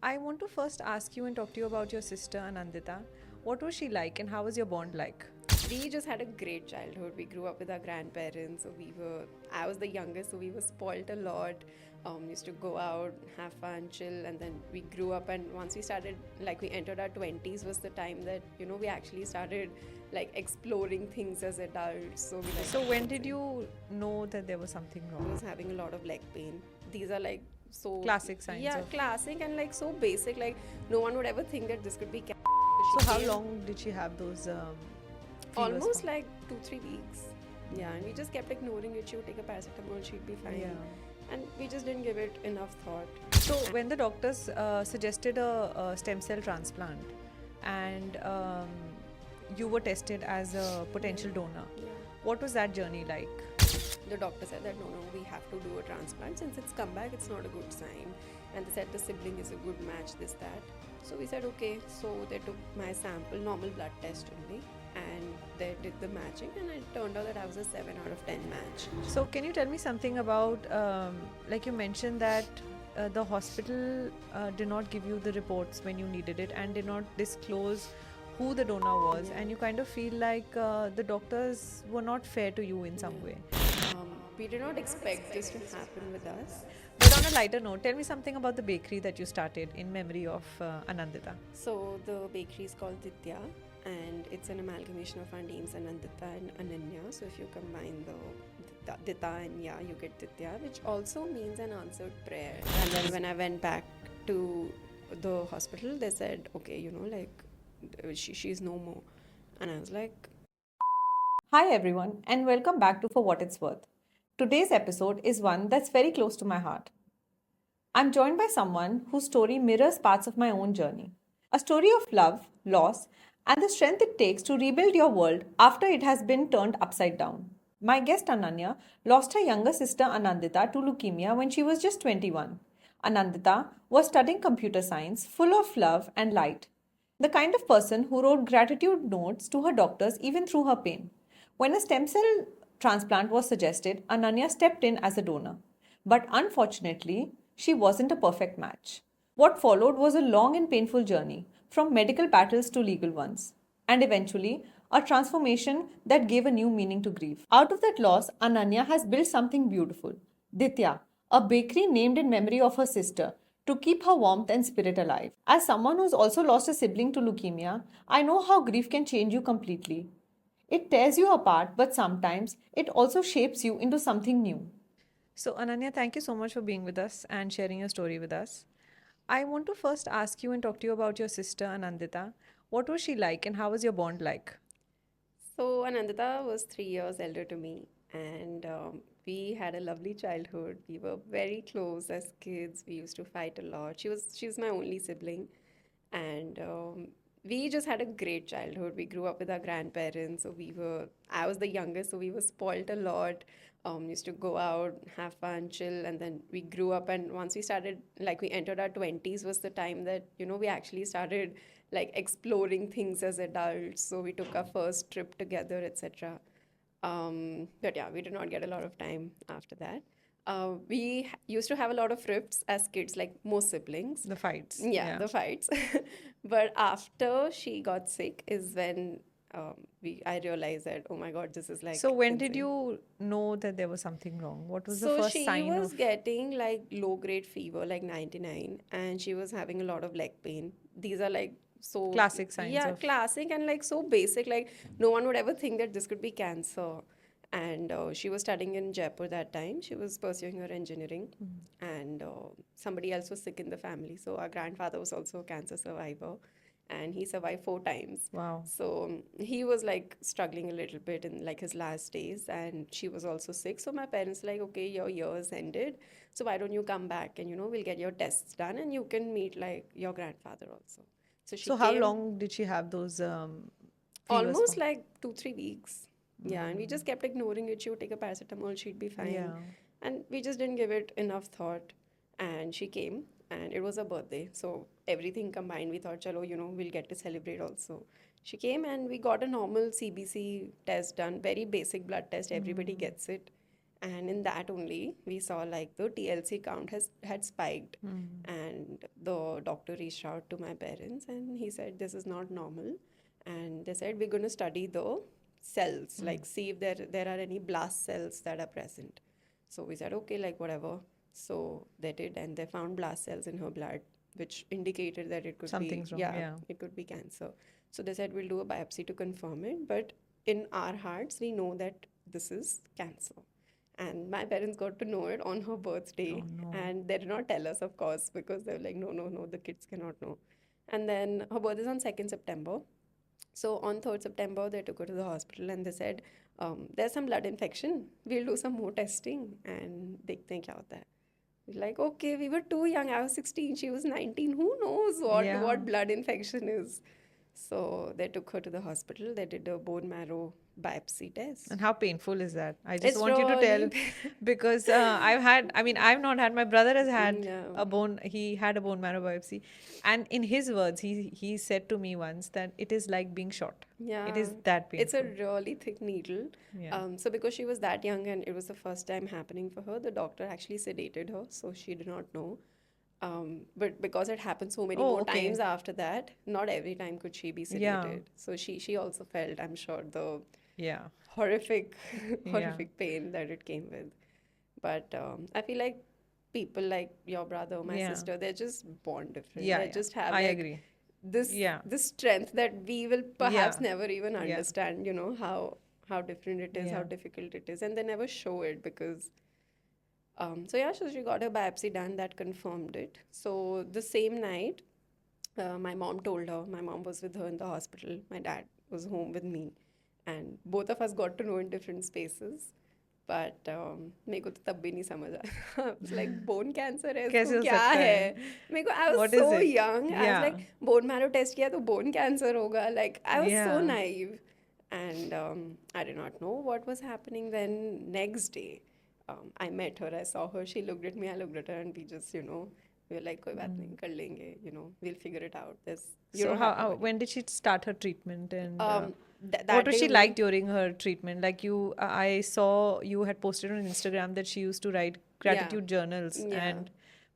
I want to first ask you and talk to you about your sister Anandita. What was she like and how was your bond like? We just had a great childhood. We grew up with our grandparents. I was the youngest, so we were spoilt a lot. Used to go out, have fun, chill, and then we grew up. And once we started, like, we entered our 20s, was the time that, we actually started, like, exploring things as adults. So we like So when did dancing. you know that there was something I was wrong? having a lot of leg pain. These are like so, Classic signs yeah, of. classic and like so basic. Like, no one would ever think that this could be cancer. So She how came long did she have those fevers for? almost like 2-3 weeks. Yeah, and we just kept ignoring it. She would take a paracetamol, she'd be fine. Yeah. And we just didn't give it enough thought. So when the doctors suggested a stem cell transplant and you were tested as a potential donor, Yeah. what was that journey like? The doctor said that no, we have to do a transplant. Since it's come back, it's not a good sign. And they said the sibling is a good match, this, that. So we said okay. So they took my sample, normal blood test only, and they did the matching, and it turned out that I was a 7 out of 10 match. So can you tell me something about, like you mentioned that the hospital did not give you the reports when you needed it and did not disclose who the donor was, Yeah. and you kind of feel like the doctors were not fair to you in some Yeah. way. We did not expect this to happen with us. But on a lighter note, tell me something about the bakery that you started in memory of Anandita. So the bakery is called Ditya, and it's an amalgamation of our names Anandita and Ananya. So if you combine the Dita and Ya, you get Ditya, which also means an answered prayer. And then when I went back to the hospital, they said, okay, she's no more. And I was like, Hi, everyone, and welcome back to For What It's Worth. Today's episode is one that's very close to my heart. I'm joined by someone whose story mirrors parts of my own journey. A story of love, loss, and the strength it takes to rebuild your world after it has been turned upside down. My guest Ananya lost her younger sister Anandita to leukemia when she was just 21. Anandita was studying computer science, full of love and light. The kind of person who wrote gratitude notes to her doctors even through her pain. When a stem cell transplant was suggested, Ananya stepped in as a donor. But unfortunately, she wasn't a perfect match. What followed was a long and painful journey, from medical battles to legal ones, and eventually, a transformation that gave a new meaning to grief. Out of that loss, Ananya has built something beautiful Ditya, a bakery named in memory of her sister, to keep her warmth and spirit alive. As someone who's also lost a sibling to leukemia, I know how grief can change you completely. It tears you apart, but sometimes it also shapes you into something new. So, Ananya, thank you so much for being with us and sharing your story with us. I want to first ask you and talk to you about your sister Anandita. What was she like and how was your bond like? so Anandita was 3 years elder to me, and we had a lovely childhood. We were very close as kids. We used to fight a lot. She was my only sibling, and we just had a great childhood. We grew up with our grandparents, so I was the youngest, so we were spoilt a lot. Used to go out, have fun, chill, and then we grew up. And once we started, like, we entered our 20s, was the time that, we actually started, like, exploring things as adults. So we took our first trip together, etc. But yeah, we did not get a lot of time after that. Used to have a lot of rifts as kids, like most siblings. The fights. Yeah, Yeah. the fights. But after she got sick is when I realized that, oh my God, this is So, like when did insane. you know that there was something wrong? What was the So first she sign was of getting like low grade fever, like 99, and she was having a lot of leg pain. These are like so, classic signs yeah, of? classic and like so basic. Like, no one would ever think that this could be cancer. And she was studying in Jaipur that time. She was pursuing her engineering, and somebody else was sick in the family. So our grandfather was also a cancer survivor, and he survived 4 times. Wow. So he was like struggling a little bit in like his last days, and she was also sick. So my parents like, okay, your year's ended, so why don't you come back and we'll get your tests done and you can meet like your grandfather also. So she So, how came long did she have those fevers almost for? like 2-3 weeks. Yeah, and we just kept ignoring it. She would take a paracetamol, she'd be fine. Yeah. And we just didn't give it enough thought. And she came, and it was her birthday. So everything combined, we thought, chalo, we'll get to celebrate also. She came, and we got a normal CBC test done, very basic blood test. Everybody gets it. And in that only, we saw like the TLC count has had spiked. And the doctor reached out to my parents and he said, this is not normal. And they said, we're going to study the cells, like see if there are any blast cells that are present. So we said, okay, like whatever. So they did, and they found blast cells in her blood, which indicated that it could be, Something's wrong. yeah, Yeah. it could be cancer. So they said, we'll do a biopsy to confirm it. But in our hearts, we know that this is cancer. And my parents got to know it on her birthday. Oh no. And they did not tell us, of course, because they were like, no, no, no, the kids cannot know. And then her birthday is on 2nd September. So on 3rd September, they took her to the hospital and they said, there's some blood infection. We'll do some more testing and देखते हैं क्या होता है. We're like, okay, we were too young. I was 16, she was 19. Who knows Yeah. what blood infection is? So they took her to the hospital. They did a bone marrow biopsy test. And how painful is that? I just It's want you to tell really because I've not had, my brother has had Yeah. he had a bone marrow biopsy. And in his words, he said to me once that it is like being shot. It is Yeah, that it's a painful. really thick needle. Yeah. So because she was that young and it was the first time happening for her, the doctor actually sedated her, so she did not know. But because it happened so many Oh, more okay. times after that, not every time could she be Yeah. sedated. So she also felt, I'm sure, the Yeah. horrific Yeah. horrific pain that it came with. But I feel like people like your brother, my Yeah. sister, they're just born different. Yeah. They Yeah. just have I like agree. this Yeah. this strength that we will perhaps Yeah. never even Yeah. understand, how different it is, how Yeah. difficult it is, and they never show it because so yeah, so she got her biopsy done that confirmed it. So the same night, my mom told her, my mom was with her in the hospital, my dad was home with me, and both of us got to know in different spaces. But मेरे को तो तब भी नहीं समझ आया. I was like, bone cancer है, कैसे इसको हो क्या सकता है? है? मेरे को, I was What is so it? young. I was like, Yeah. bone marrow test किया तो bone cancer होगा. Like, I was so Yeah. naive. And I did not know what was happening. Then next day, I met her, I saw her, she looked at me, I looked at her, and we just, we were like, कोई बात नहीं, कर लेंगे, we'll figure it out. You So don't have to worry. when did she start her treatment, and That what was day she only. like during her treatment? Like I saw you had posted on Instagram that she used to write gratitude journals Yeah. and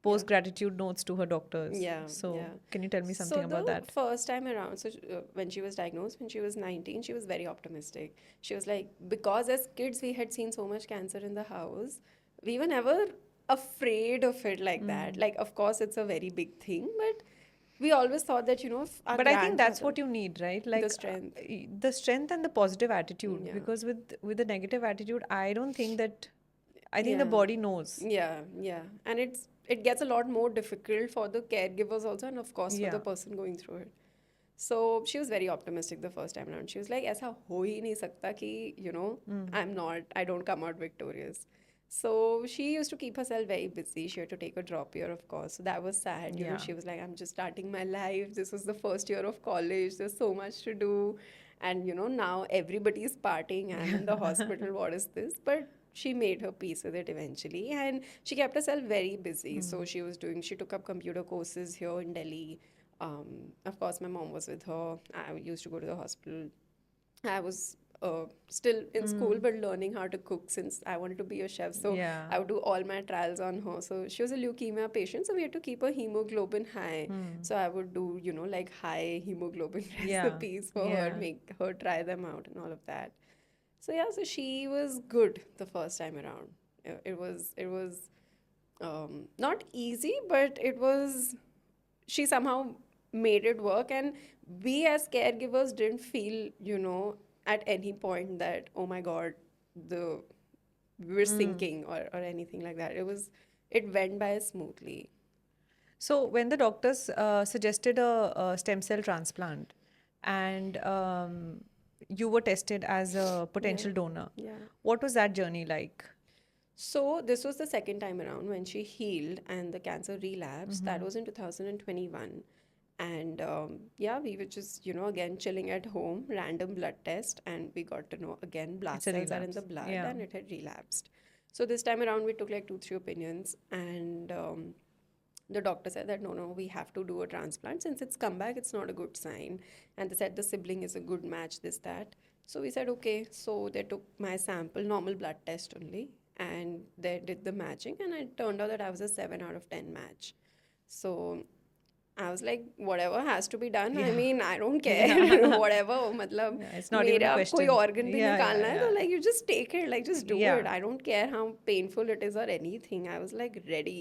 post gratitude notes to her doctors. Yeah, So yeah. can you tell me So something about the that? first time around, so when she was diagnosed, when she was 19, she was very optimistic. She was like, because as kids we had seen so much cancer in the house, we were never afraid of it like that. Like, of course, it's a very big thing, but we always thought that, if our But I think that's grandmother, what you need, right? Like strength. the strength and the positive attitude. Yeah. Because with the negative attitude, I don't think that. I think the Yeah. body knows. Yeah, yeah. And it gets a lot more difficult for the caregivers also, and of course for the Yeah. person going through it. So she was very optimistic the first time around. She was like, ऐसा हो ही नहीं सकता कि, I don't come out victorious. So she used to keep herself very busy. She had to take a drop year, of course. So that was sad. Yeah. She was like, I'm just starting my life. This was the first year of college. There's so much to do. And, now everybody's partying. I'm in the hospital. What is this? But she made her peace with it eventually. And she kept herself very busy. So she took up computer courses here in Delhi. Of course, my mom was with her. I used to go to the hospital. I was still in school, but learning how to cook since I wanted to be a chef. So Yeah. I would do all my trials on her. So she was a leukemia patient, so we had to keep her hemoglobin high. So I would do, like high hemoglobin Yeah. recipes for her, Yeah. make her try them out and all of that. So yeah, so she was good the first time around. It was not easy, but she somehow made it work, and we as caregivers didn't feel, at any point that, oh my god, we're sinking or anything like that. It went by smoothly. So when the doctors suggested a stem cell transplant, and you were tested as a potential donor, Yeah. what was that journey like? So this was the second time around when she healed and the cancer relapsed. That was in 2021. And yeah, we were just, again chilling at home, random blood test, and we got to know again blast It's a cells are in the relapse. blood Yeah. and it had relapsed. So this time around, we took like 2, 3 opinions, and the doctor said that no, we have to do a transplant. Since it's come back, it's not a good sign. And they said the sibling is a good match, this, that. So we said, okay. So they took my sample, normal blood test only, and they did the matching, and it turned out that I was a 7 out of 10 match. So I was like, whatever has to be done. I Yeah. mean, I don't care. Yeah. Whatever. मतलब Yeah, it's not even a मेरा कोई question. organ भी Yeah, निकालना yeah, है, yeah. तो like you just take it, like just do Yeah. it. I don't care how painful it is or anything. I was like ready,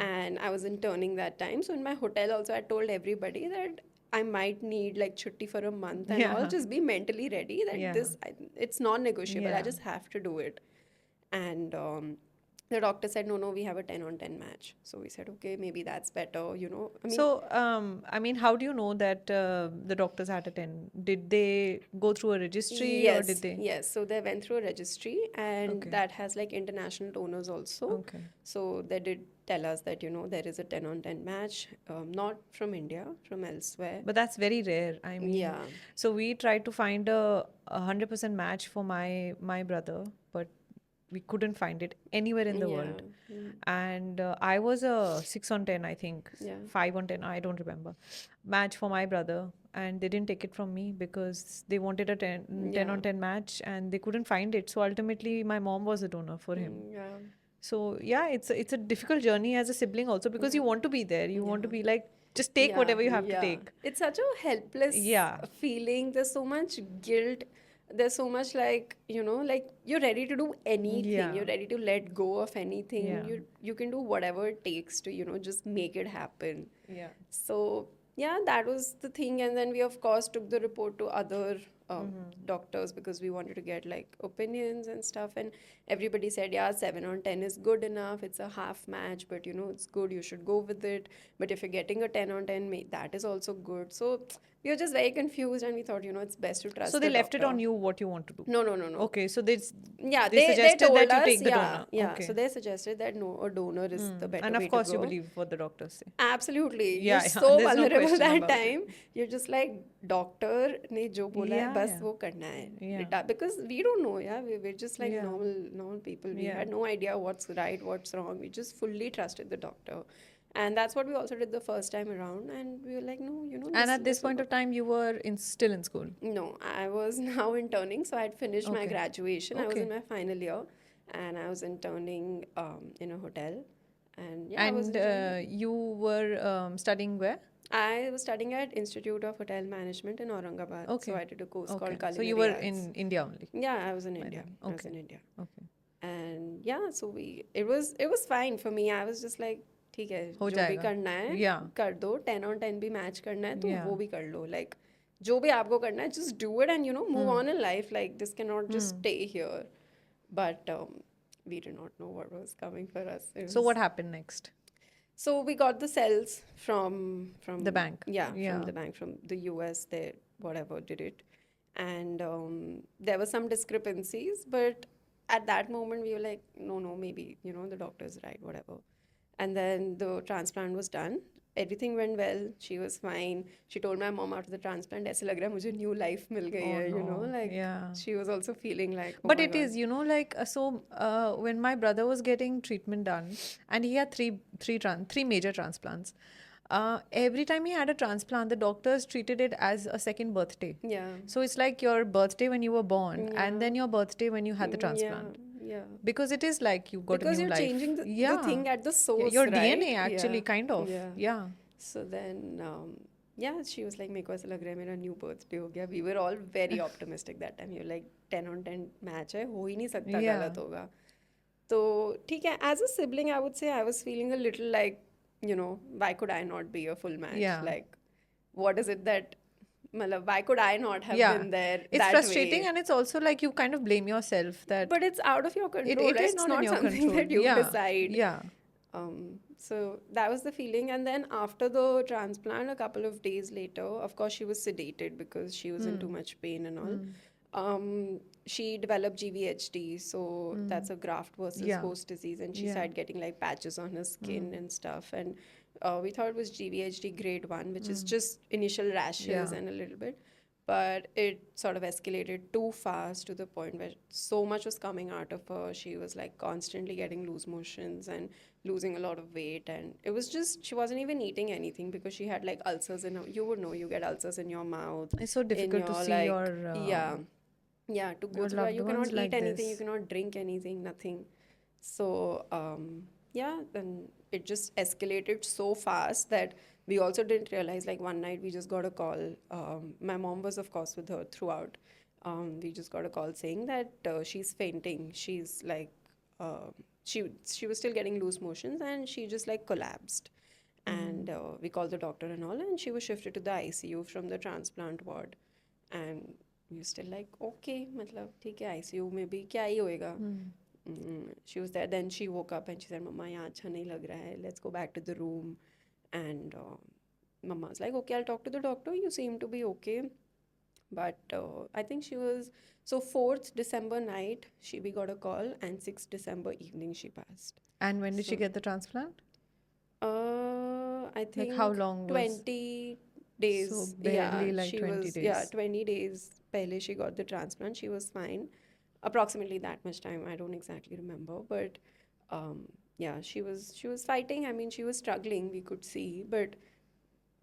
and I was interning that time. So in my hotel also, I told everybody that I might need like chutti for a month and all. Yeah. Just be mentally ready that Yeah. it's non-negotiable. I Yeah. just have to do it. And the doctor said, no, we have a 10 on 10 match. So we said, okay, maybe that's better, you know. I mean, So, I mean, how do you know that the doctors had a 10? Did they go through a registry or did they? yes. So they went through a registry, and Okay. that has like international donors also. Okay. So they did tell us that, you know, there is a 10 on 10 match, not from India, from elsewhere. But that's very rare. I mean, Yeah. so we tried to find a 100% match for my brother, but we couldn't find it anywhere in the world. And I was a 6 on 10, I think. Yeah. 5 on 10, I don't remember. Match for my brother. And they didn't take it from me because they wanted a 10 on 10 match and they couldn't find it. So ultimately, my mom was a donor for him. Yeah. So yeah, it's a difficult journey as a sibling also because you want to be there. You want to be like, just take whatever you have to take. It's such a helpless feeling. There's so much guilt. There's so much like, you know, like you're ready to do anything. Yeah. You're ready to let go of anything. Yeah. You can do whatever it takes to, you know, just make it happen. Yeah. So yeah, that was the thing. And then we of course took the report to other doctors because we wanted to get like opinions and stuff, and everybody said, yeah, 7 on 10 is good enough. It's a half match, but you know, it's good, you should go with it. But if you're getting a 10 on 10, that is also good. So we were just very confused, and we thought, you know, it's best to trust So they the left it doctor. on you what you want to do. No. Okay, so they They suggested told that you us, take the yeah, donor. yeah. Okay. So they suggested that no, a donor is the better And way of course to you go. believe what the doctors say. Absolutely. Yeah, You're yeah, so there's no vulnerable question that about it. time. You're just like, doctor ने जो बोला है Yeah, बस yeah. वो करना है. Yeah. Because we don't know, yeah. We're just like Yeah. normal people. We Yeah. had no idea what's right, what's wrong. We just fully trusted the doctor. And that's what we also did the first time around. And we were like, no, you know. And at this point of time, you were still in school. No, I was now interning. So I had finished my Okay. graduation. I was Okay. in my final year. And I was interning in a hotel. And yeah, I was And enjoying it. you were studying where? I was studying at Institute of Hotel Management in Aurangabad. Okay. So I did a course Okay. called Culinary So you were Arts. in India only. Yeah, I was in By India. then. I was Okay. in India. Okay. And yeah, so it was fine for me. I was just like, ठीक है, हो जो भी जाएगा. करना है Yeah. कर दो. 10 on 10 भी मैच करना है तो Yeah. वो भी कर लो. Like जो भी आपको करना है, just do it and you know move on in life. Like this cannot just stay here. But we did not know what was coming for us. It So was- what happened next? So we got the cells from The bank. Yeah, Yeah. from the bank, from the US. They whatever did it, and there were some discrepancies. But at that moment, we were like, no, maybe you know the doctor's right, whatever. And then the transplant was done. Everything went well. She was fine. She told my mom after the transplant, ऐसे लग रहा है मुझे new life मिल गई है, you know, no. like Yeah. she was also feeling like. Oh But my it God. is, you know, like when my brother was getting treatment done, and he had three major transplants. Every time he had a transplant, the doctors treated it as a second birthday. Yeah. So it's like your birthday when you were born, and then your birthday when you had the transplant. Yeah. Because it is like you got Because a new you're life. changing the Yeah. thing at the source, Your right? DNA actually, Yeah. kind of. Yeah. Yeah. So then, yeah, she was like, मेरे को ऐसा लग रहा है मेरा new birthday हो गया. We were all very optimistic that time. You're like 10 on 10 match है, हो ही नहीं सकता Yeah. गलत होगा. तो ठीक है, as a sibling, I would say I was feeling a little like, you know, why could I not be a full match? Yeah. Like, what is it that, मतलब, why could I not have Yeah. been there It's that frustrating, way? and it's also like you kind of blame yourself that But it's out of your control, it right? is It's not in your something control. that you Yeah. decide. Yeah. So that was the feeling. And then after the transplant, a couple of days later, of course, she was sedated because she was in too much pain and all. She developed GVHD, so that's a graft versus Yeah. host disease, and she Yeah. started getting like patches on her skin and stuff. And we thought it was GVHD grade 1, which is just initial rashes Yeah. and a little bit. But it sort of escalated too fast to the point where so much was coming out of her. She was like constantly getting loose motions and losing a lot of weight. And it was just, she wasn't even eating anything because she had like ulcers in her, you would know, you get ulcers in your mouth. It's so difficult to see like, your yeah, to go your through that. loved You cannot ones eat like anything, you this. cannot drink anything, nothing. So, yeah, then it just escalated so fast that we also didn't realize. Like one night, we just got a call. My mom was, of course, with her throughout. We just got a call saying that she's fainting. She's like, uh, she was still getting loose motions and she just like collapsed. And we called the doctor and all, and she was shifted to the ICU from the transplant ward. And we were still like, okay, मतलब ठीक है ICU में भी क्या ही होएगा. She was there. Then she woke up and she said, "Mama, यहाँ अच्छा नहीं लग रहा है. Let's go back to the room." And Mama was like, "Okay, I'll talk to the doctor. You seem to be okay." But I think she was so 4th December night, we got a call, and 6th December evening she passed. And when did she So get the transplant? I Like how think long was 20 so days. Yeah, barely like she 20 was, yeah, days. 20 days pehle she got the transplant. She was fine. Approximately that much time. I don't exactly remember, but yeah, she was fighting. I mean, she was struggling, we could see, but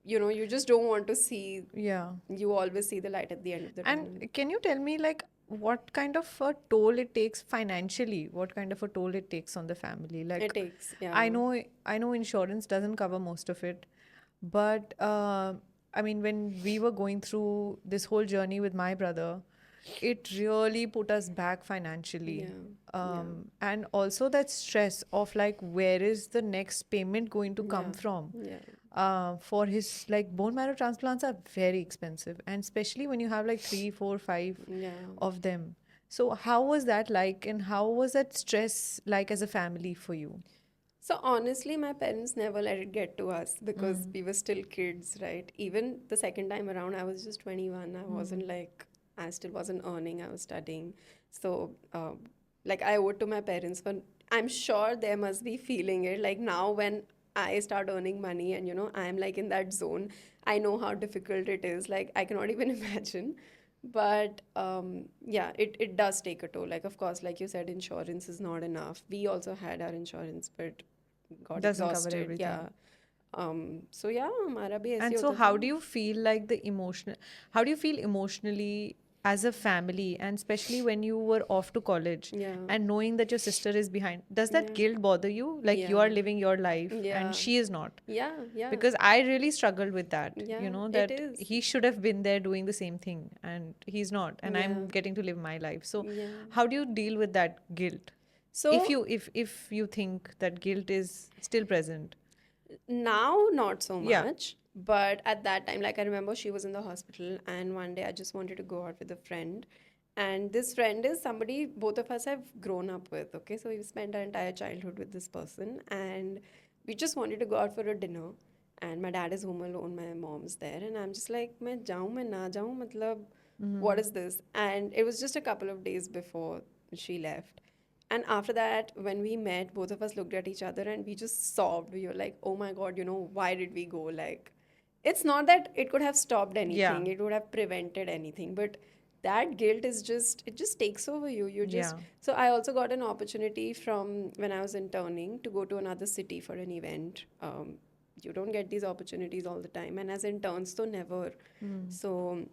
you just don't want to see. Yeah. You always see the light at the end of the tunnel. And can you tell me like what kind of a toll it takes financially? What kind of a toll it takes on the family? Like It takes, I yeah. know insurance doesn't cover most of it, but I mean when we were going through this whole journey with my brother, it really put us back financially. Yeah, yeah, And also that stress of like where is the next payment going to come yeah, from? yeah, For his like bone marrow transplants are very expensive, and especially when you have like three, four, five yeah. of them. So how was that like, and how was that stress like as a family for you? So honestly, my parents never let it get to us because we were still kids, right? Even the second time around, I was just 21. I wasn't like, I still wasn't earning, I was studying. So, like, I owe it to my parents for, I'm sure they must be feeling it. Like, now when I start earning money and, I'm like in that zone, I know how difficult it is. Like, I cannot even imagine. But yeah, it does take a toll. Like, of course, like you said, insurance is not enough. We also had our insurance, but got Doesn't cover exhausted. Yeah. everything. So yeah, हमारा भी ऐसे And he so होता how था. do you feel like the emotional, how do you feel emotionally as a family, and especially when you were off to college Yeah. and knowing that your sister is behind, does that Yeah. guilt bother you? Like you Yeah. are living your life and Yeah. she is not? Yeah. Yeah. Because I really struggled with that, Yeah. It that is. he should have been there doing the same thing and he's not, and Yeah. I'm getting to live my life. So Yeah. how do you deal with that guilt? If So you if you think that guilt is still present. now, not so Yeah. much. But at that time, like I remember she was in the hospital, and one day I just wanted to go out with a friend. And this friend is somebody both of us have grown up with. Okay. So we've spent our entire childhood with this person. And we just wanted to go out for a dinner. And my dad is home alone, my mom's there. And I'm just like, मैं जाऊँ मैं ना जाऊँ मतलब what is this? And it was just a couple of days before she left. And after that, when we met, both of us looked at each other and we just sobbed. We were like, oh my God, why did we go? Like, it's not that it could have stopped Yeah. anything, it would have prevented anything, but that guilt is just, it just takes over you. You're just, Yeah. so I also got an opportunity from when I was interning to go to another city for an event. You don't get these opportunities all the time. And as interns, though, never. So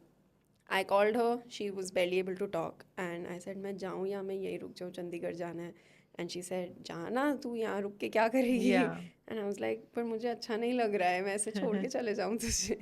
I called her. She was barely able to talk. And I said, मैं जाऊँ या मैं यहीं रुक जाऊँ चंडीगढ़ जाना है. And she said, जाना तू यहाँ रुक के क्या करेगी? Yeah. And I was like, पर मुझे अच्छा नहीं लग रहा है. मैं ऐसे छोड़ के चले जाऊँ तुझे.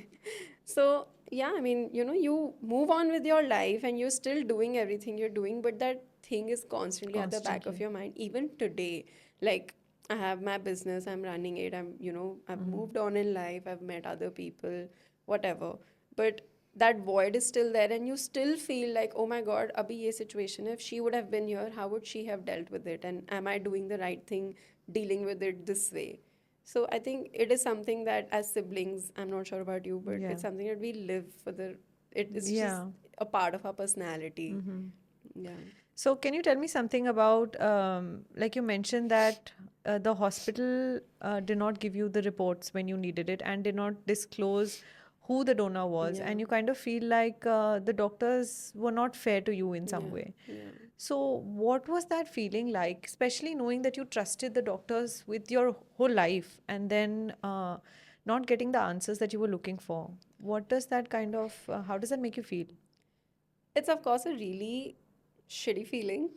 So yeah, I mean, you move on with your life and you're still doing everything you're doing, but that thing is constantly at the back of Constantly. your mind. Even today, like I have my business, I'm running it. I've moved on in life. I've met other people, whatever. But that void is still there and you still feel like, oh my God, abhi ye situation, if she would have been here, how would she have dealt with it? And am I doing the right thing dealing with it this way? So I think it is something that as siblings, I'm not sure about you, but Yeah. it's something that we live for it is just Yeah. a part of our personality. Yeah. So, can you tell me something about, like you mentioned that the hospital did not give you the reports when you needed it and did not disclose who the donor was, Yeah. and you kind of feel like the doctors were not fair to you in some Yeah. way. Yeah. So, what was that feeling like, especially knowing that you trusted the doctors with your whole life and then not getting the answers that you were looking for? What does that kind of, how does that make you feel? It's of course a really shitty feeling.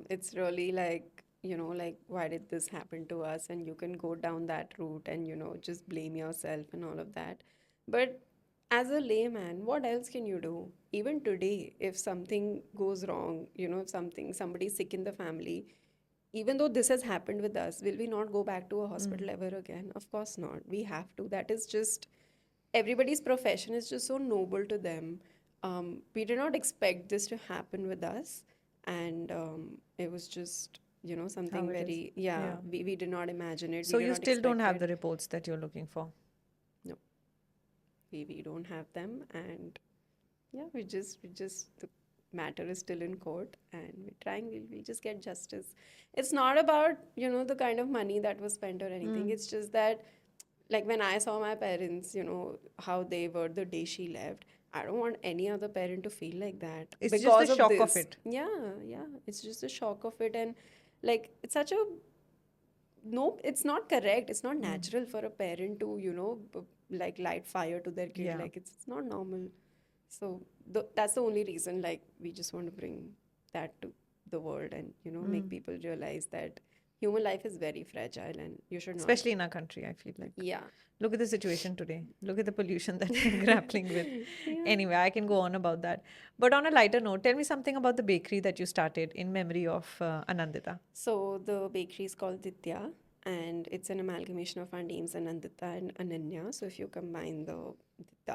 It's really like, like, why did this happen to us? And you can go down that route and, just blame yourself and all of that. But as a layman, what else can you do? Even today, if something goes wrong, if somebody's sick in the family, even though this has happened with us, will we not go back to a hospital ever again? Of course not. We have to. That is just everybody's profession is just so noble to them. We did not expect this to happen with us, and it was just something How it is. very, Yeah. we did not imagine it. We So did you not still don't expect have it. the reports that you're looking for. No, we don't have them, and yeah, we just the matter is still in court, and we're trying. We'll just get justice. It's not about the kind of money that was spent or anything. It's just that, like, when I saw my parents, how they were the day she left, I don't want any other parent to feel like that It's just the because of shock of this. it. Yeah, yeah. It's just the shock of it. And like, it's such a no, it's not correct. It's not natural for a parent to, like, light fire to their kid. Yeah. Like, it's not normal. So that's the only reason, like, we just want to bring that to the world and, make people realize that human life is very fragile and you should not. Especially in our country, I feel like. Yeah. Look at the situation today. Look at the pollution that we're grappling with. Anyway, I can go on about that. But on a lighter note, tell me something about the bakery that you started in memory of Anandita. So the bakery is called Ditya, and it's an amalgamation of our names Anandita and Ananya. So if you combine the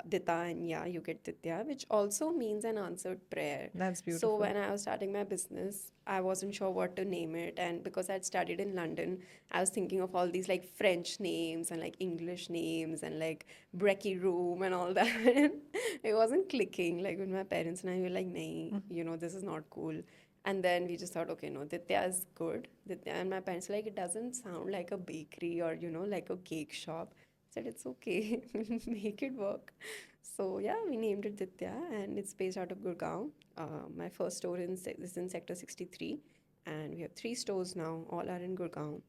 Dita and Ya, you get Ditya, which also means an answered prayer. That's So beautiful. when I was starting my business, I wasn't sure what to name it, and because I'd studied in London, I was thinking of all these like French names and like English names and like Brekkie Room and all that. It wasn't clicking. Like with my parents and I were like, "Nahi, this is not cool." And then we just thought, okay, no, Ditya is good. Ditya, and my parents were like, it doesn't sound like a bakery or, like a cake shop. I said, it's okay, make it work. So yeah, we named it Ditya, and it's based out of Gurgaon. My first store is in Sector 63, and we have 3 stores now. All are in Gurgaon.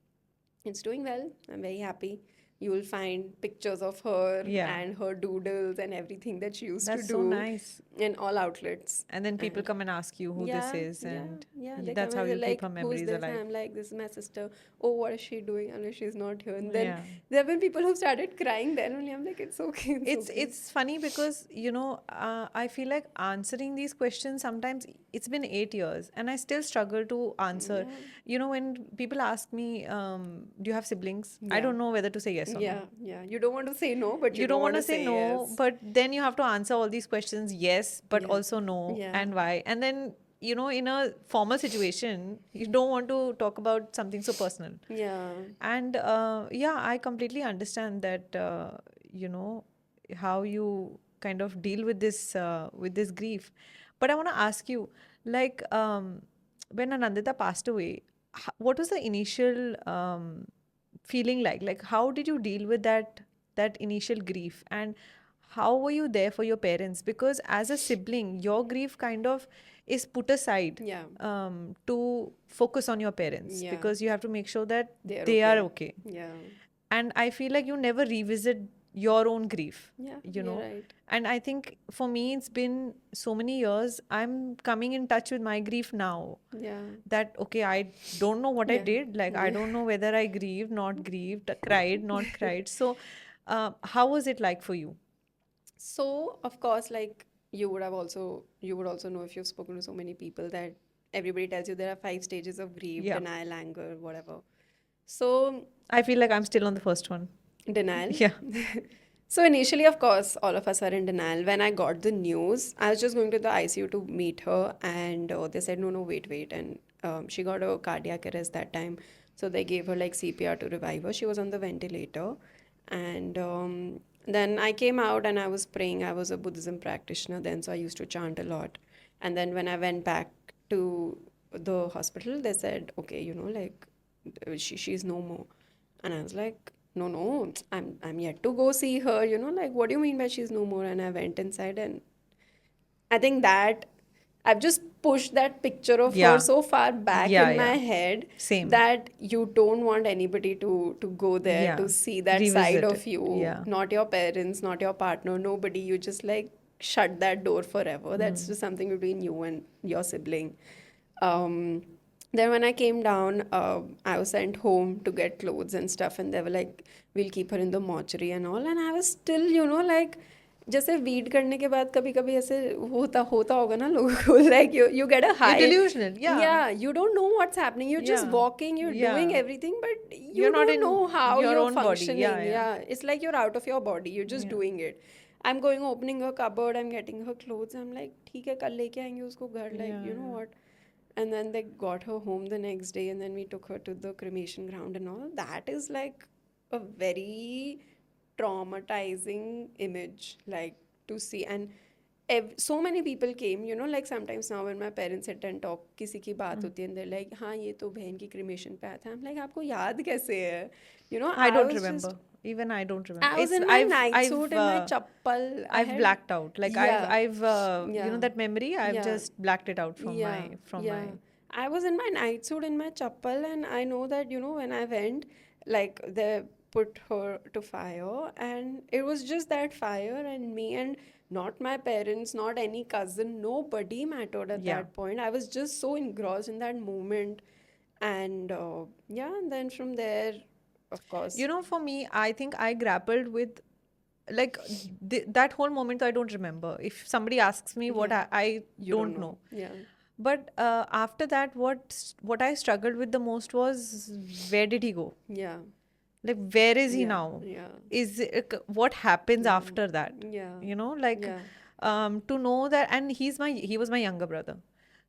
It's doing well. I'm very happy. You will find pictures of her Yeah. and her doodles and everything that she used That's to so do nice. in all outlets. And then people And come and ask you who this is, and they that's come how and you they're keep like, her "Who's memories this?" And alive. I'm like, "This is my sister." Oh, what is she doing? Unless she's not here. And then Yeah. there have been people who started crying. Then only I'm like, "It's okay, it's okay." It's funny because I feel like answering these questions sometimes it's been 8 years and I still struggle to answer. Yeah. When people ask me, do you have siblings? I Yeah. don't know whether to say yes or no. Yeah. You don't want to say no, but You don't want to say no, yes. but then you have to answer all these questions yes, but Yeah. also no, Yeah. and why. And then in a formal situation, you don't want to talk about something so personal. Yeah. And yeah, I completely understand that how you kind of deal with this grief. But I want to ask you, like, when Anandita passed away, what was the initial feeling like? Like, how did you deal with that initial grief, and how were you there for your parents? Because as a sibling, your grief kind of is put aside Yeah. to focus on your parents, Yeah. because you have to make sure that They're they are okay. okay. Yeah. And I feel like you never revisit your own grief. Yeah. you You're know right. and I think for me it's been so many years. I'm coming in touch with my grief now, Yeah. that okay, I don't know what I Yeah. did. Like, I don't know whether I grieved, not grieved, cried, not cried. So how was it like for you? So, of course, like you would also know if you've spoken to so many people that everybody tells you there are 5 stages of grief, Yeah. denial, anger, whatever. So, I feel like I'm still on the first one. denial. Yeah. So initially, of course, all of us are in denial. When I got the news, I was just going to the ICU to meet her, and they said, no, wait. And she got a cardiac arrest that time. So they gave her like CPR to revive her. She was on the ventilator. And then I came out and I was praying. I was a Buddhism practitioner then, so I used to chant a lot. And then when I went back to the hospital, they said, okay, like she's no more. And I was like, no, I'm yet to go see her, like, what do you mean by she's no more? And I went inside, and I think that I've just pushed that picture of Yeah. her so far back Yeah, in my yeah. head Same. that you don't want anybody to go there Yeah. to see that Revisit side it. of you. Yeah. Not your parents, not your partner, nobody. You just like shut that door forever. That's just something between you and your sibling. Um, Then when I came down, I was sent home to get clothes and stuff, and they were like, "We'll keep her in the mortuary and all." And I was still, like, जैसे weed करने के बाद कभी कभी ऐसे होता होता होगा ना लोगों को, like you get a You're high. delusional. Yeah. Yeah, you don't know what's happening. You're just Yeah. walking, you're doing Yeah. everything, but you You're not don't in know how your you're own body. Yeah, functioning. yeah. Yeah, it's like you're out of your body. You're just Yeah. doing it. I'm going opening her cupboard, I'm getting her clothes. I'm like, ठीक है कल लेके आएंगे उसको घर, like, Yeah, you know yeah. what? And then they got her home the next day, and then we took her to the cremation ground and all. That is like a very traumatizing image, like, to see. And so many people came, like sometimes now when my parents sit and talk, किसी की बात होती है and they're like, हाँ ये तो बहन की cremation पे आया था. I'm like, आपको याद कैसे है? I I don't was just, remember. Even I don't remember. I was It's in my night suit and my chappal. I I've had, blacked out. Like yeah, you know, yeah, that memory, I've yeah. just blacked it out Yeah, from yeah. my. I was in my night suit and my chappal, and I know that, when I went, like, they put her to fire, and it was just that fire and me, and not my parents, not any cousin, nobody mattered at Yeah. that point. I was just so engrossed in that moment, and yeah, and then from there, of course, You know, for me, I think I grappled with like that whole moment. I don't remember. If somebody asks me what yeah, I you don't don't know. know. Yeah, But after that, what I struggled with the most was, where did he go? yeah, Like, where is he yeah, now? yeah, What happens yeah, after that? yeah, You know, like, yeah, to know that, and he was my younger brother.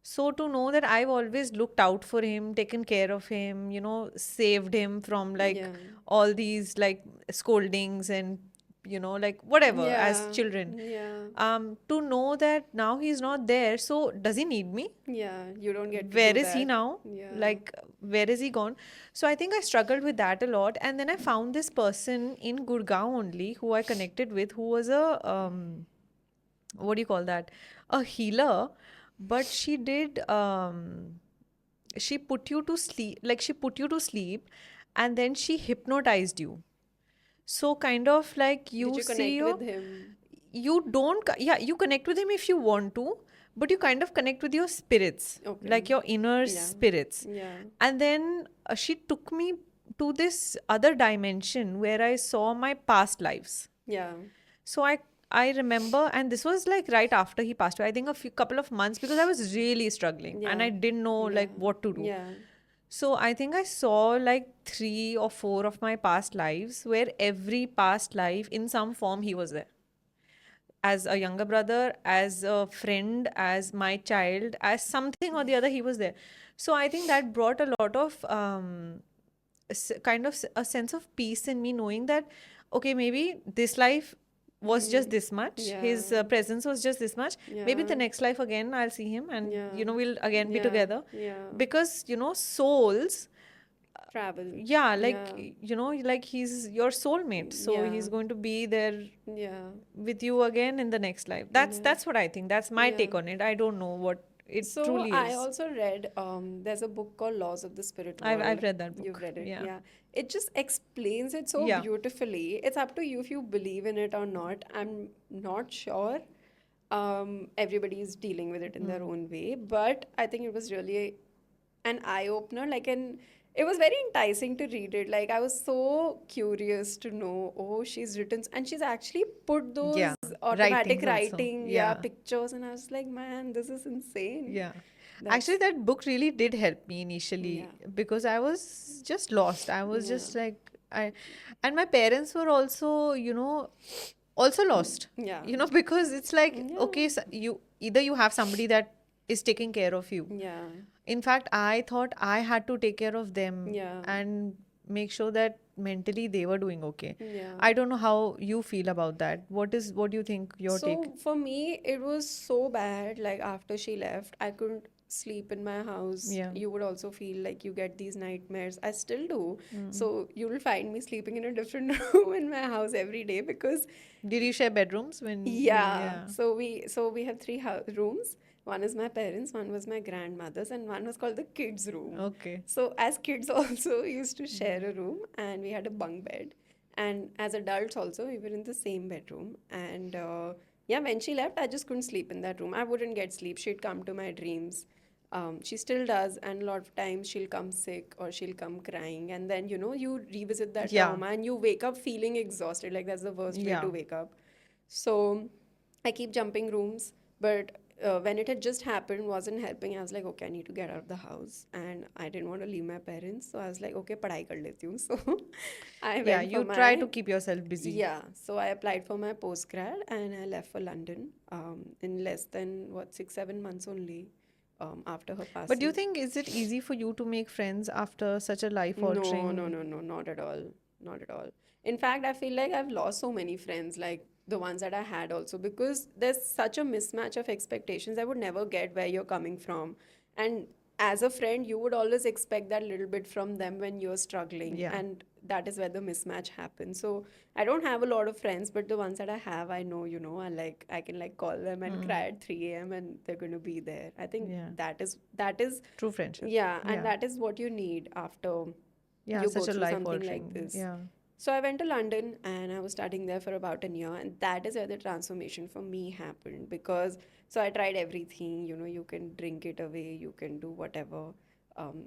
So to know that I've always looked out for him, taken care of him, you know, saved him from like yeah. all these like scoldings and, you know, like whatever as Yeah, children. yeah, To know that now he's not there, so does he need me? yeah. You don't get to Where do is he that. now? Yeah, Like, where is he gone? So I think I struggled with that a lot. And then I found this person in Gurgaon only who I connected with, who was a, what do you call that? A healer. But she put you to sleep, like, she put you to sleep and then she hypnotized you. So kind of like did you you see connect your, with him? you don't, yeah, you connect with him if you want to, but you kind of connect with your spirits, Okay. like your inner Yeah, spirits. yeah, And then she took me to this other dimension where I saw my past lives. yeah, So I remember, and this was like right after he passed away, I think a few couple of months, because I was really struggling and yeah, I didn't know yeah, like what to do. yeah, So I think I saw like 3 or 4 of my past lives, where every past life in some form he was there, as a younger brother, as a friend, as my child, as something or the other, he was there. So I think that brought a lot of kind of a sense of peace in me, knowing that, okay, maybe this life was just this much, his yeah, presence was just this much. Maybe yeah, the next life again I'll see him, and yeah, you know, we'll again be yeah, together. yeah. Because you know, souls, Travel. yeah, like, Yeah, you know, like he's your soulmate, so yeah, he's going to be there yeah, with you again in the next life. That's yeah, what I think. That's my yeah. take on it. I don't know what it So truly I is. also read, there's a book called Laws of the Spirit I've World. read that You've book. read it, Yeah. yeah. It just explains it so Yeah. beautifully. It's up to you if you believe in it or not. I'm not sure. Everybody is dealing with it in their own way, but I think it was really an eye opener. It was very enticing to read it. Like, I was so curious to know, oh, she's written, and she's actually put those Yeah. automatic Writings also. writing, yeah, Yeah. pictures, and I was like, man, this is insane. Yeah. Actually, That's, that book really did help me initially, yeah, because I was just lost. I was yeah, just like, and my parents were also, you know, also lost, yeah, you know, because it's like, yeah, okay, so either you have somebody that is taking care of you. yeah, In fact, I thought I had to take care of them yeah, and make sure that mentally they were doing okay. yeah. I don't know how you feel about that. What do you think your take? So for me, it was so bad. Like, after she left, I couldn't sleep in my house. Yeah. You would also feel like you get these nightmares. I still do. Mm. So you will find me sleeping in a different room in my house every day because, Did you share bedrooms yeah. yeah. So we have three rooms. One is my parents, one was my grandmother's, and one was called the kids' room. Okay. So as kids also we used to share a room, and we had a bunk bed. And as adults also, we were in the same bedroom. And yeah, when she left, I just couldn't sleep in that room. I wouldn't get sleep. She'd come to my dreams. She still does, and a lot of times she'll come sick or she'll come crying, and then you revisit that Yeah. trauma and you wake up feeling exhausted. Like that's the worst way to Yeah. wake up. So I keep jumping rooms, but when it had just happened, wasn't helping. I was like, okay, I need to get out of the house, and I didn't want to leave my parents, so I was like, okay, पढ़ाई कर लेती हूँ. So I Yeah, went for you try to my keep yourself busy. yeah. So I applied for my postgrad and I left for London in less than what 6 7 months only after her But do you passing. think is it easy for you to make friends after such a life No, no, altering? no, no, not at all. Not at all. In fact, I feel like I've lost so many friends, like the ones that I had also, because there's such a mismatch of expectations. I would never get where you're coming from. And as a friend, you would always expect that little bit from them when you're struggling. Yeah. And that is where the mismatch happens. So I don't have a lot of friends, but the ones that I have, I know, I can like call them and cry at 3 a.m. and they're going to be there. I think Yeah. that is True friendship. yeah, and Yeah. that is what you need after Yeah, you go such a through life something like altering. this. Yeah. So I went to London and I was studying there for about a year, and that is where the transformation for me happened because so I tried everything. You can drink it away, you can do whatever.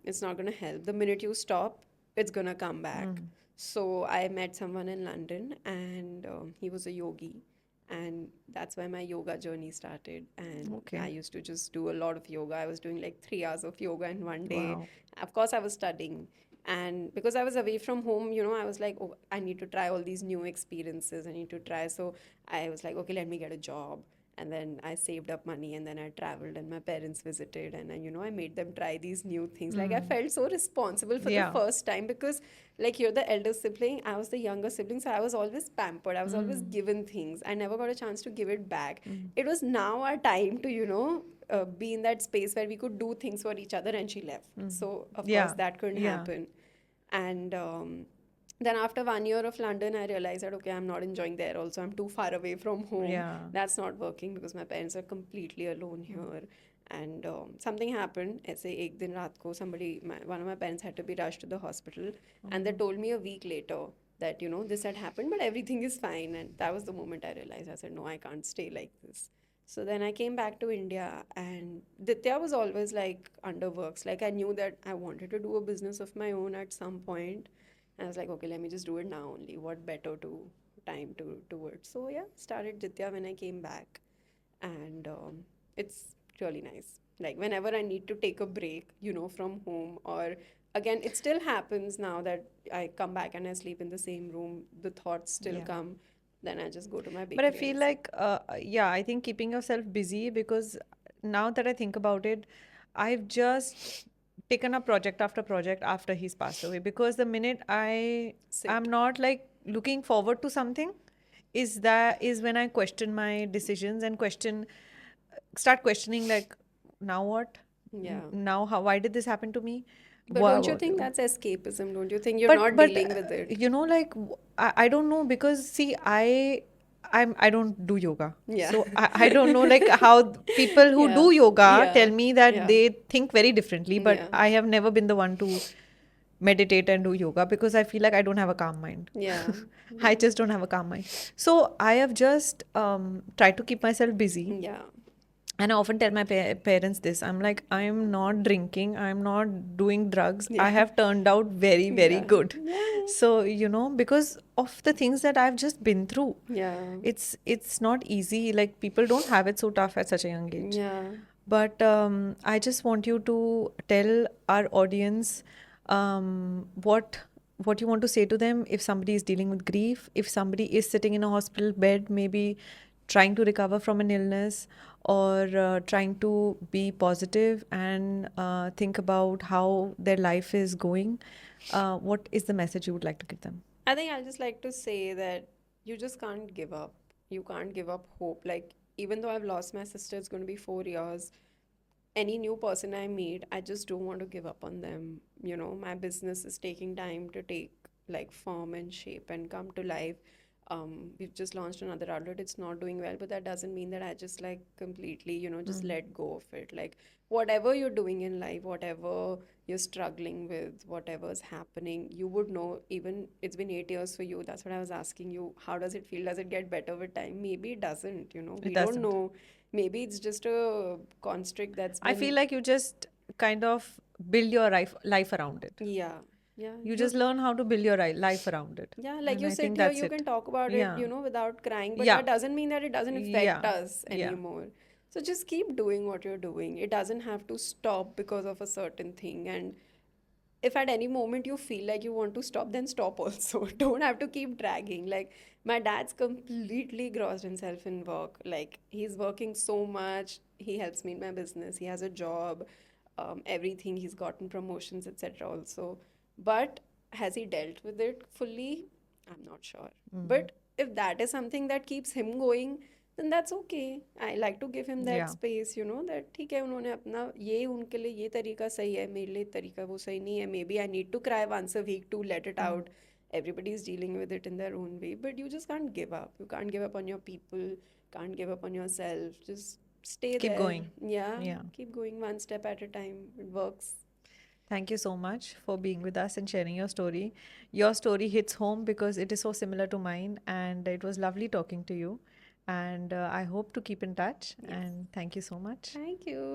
It's not gonna help. The minute you stop, it's gonna come back. So I met someone in London, and he was a yogi, and that's why my yoga journey started. And I Okay. used to just do a lot of yoga. I was doing like 3 hours of yoga in one day. Wow. Of course, I was studying, and because I was away from home, I was like, oh, I need to try all these new experiences. I need to try. So I was like, okay, let me get a job. And then I saved up money, and then I traveled, and my parents visited, and I made them try these new things. Like I felt so responsible for the Yeah. first time because, like, you're the elder sibling, I was the younger sibling, so I was always pampered. I was always given things. I never got a chance to give it back. It was now our time to, be in that space where we could do things for each other, and she left. So of course Yeah. that couldn't Yeah. happen. And then after 1 year of London, I realized that okay, I'm not enjoying there. Also, I'm too far away from home. Yeah. That's not working because my parents are completely alone here. And something happened. ऐसे एक दिन रात को one of my parents had to be rushed to the hospital, and they told me a week later that this had happened, but everything is fine. And that was the moment I realized. I said, no, I can't stay like this. So then I came back to India, and Ditya was always like under works. Like I knew that I wanted to do a business of my own at some point. And I was like, okay, let me just do it now only. What better to time to do it? So yeah, started Ditya when I came back, and it's really nice. Like whenever I need to take a break, from home, or again, it still happens now that I come back and I sleep in the same room. The thoughts still Yeah. come. Then I just go to my But I bakery feel and like, yeah, I think keeping yourself busy because now that I think about it, I've just taken up project after project after he's passed away because the minute I'm sit. not like looking forward to something is when I question my decisions and start questioning like now what? Yeah. Now how why did this happen to me? But don't you Wow. think that's escapism? Don't you think you're but not but dealing with it? like I don't know because see I don't do yoga, Yeah. so I don't know like how people who Yeah. do yoga tell Yeah. me that Yeah. they think very differently, but Yeah. I have never been the one to meditate and do yoga because I feel like I don't have a calm mind. Yeah. I Yeah. just don't have a calm mind, so I have just tried to keep myself busy. Yeah. And I often tell my parents this. I'm like, I'm not drinking, I'm not doing drugs. I Yeah. have turned out very, very Yeah. good. Yeah. So, because of the things that I've just been through, Yeah. it's not easy. Like people don't have it so tough at such a young age. Yeah. But I just want you to tell our audience what you want to say to them if somebody is dealing with grief, if somebody is sitting in a hospital bed, maybe trying to recover from an illness, or trying to be positive and think about how their life is going. What is the message you would like to give them? I think I'll just like to say that you just can't give up. You can't give up hope. Like, even though I've lost my sister, it's going to be 4 years. Any new person I meet, I just don't want to give up on them. My business is taking time to take like form and shape and come to life. We've just launched another outlet. It's not doing well, but that doesn't mean that I just like completely, just let go of it. Like whatever you're doing in life, whatever you're struggling with, whatever's happening, you would know. Even it's been 8 years for you. That's what I was asking you. How does it feel? Does it get better with time? Maybe it doesn't. It We don't doesn't. know. Maybe it's just a construct that's I been feel like you just kind of build your life around it. Yeah, yeah. You just learn how to build your life around it. Yeah, like And you I sit think here, that's you can it. talk about it, Yeah. without crying, but Yeah. that doesn't mean that it doesn't affect Yeah. us Yeah. anymore. So just keep doing what you're doing. It doesn't have to stop because of a certain thing. And if at any moment you feel like you want to stop, then stop also. Don't have to keep dragging. Like, my dad's completely grossed himself in work. Like, he's working so much. He helps me in my business. He has a job, everything. He's gotten promotions, etc. also. But has he dealt with it fully? I'm not sure. Mm. But if that is something that keeps him going, then that's okay. I like to give him that Yeah. space, that ठीक है, उन्होंने अपना ये उनके लिए ये तरीका सही है, मेरे लिए तरीका वो सही नहीं है. Maybe I need to cry once a week to let it Mm. out. Everybody is dealing with it in their own way, but you just can't give up. You can't give up on your people, can't give up on yourself. Just stay Keep there. going. Yeah, Yeah. keep going one step at a time. It works. Thank you so much for being with us and sharing your story. Your story hits home because it is so similar to mine, and it was lovely talking to you. And I hope to keep in touch. Yes. And thank you so much. Thank you.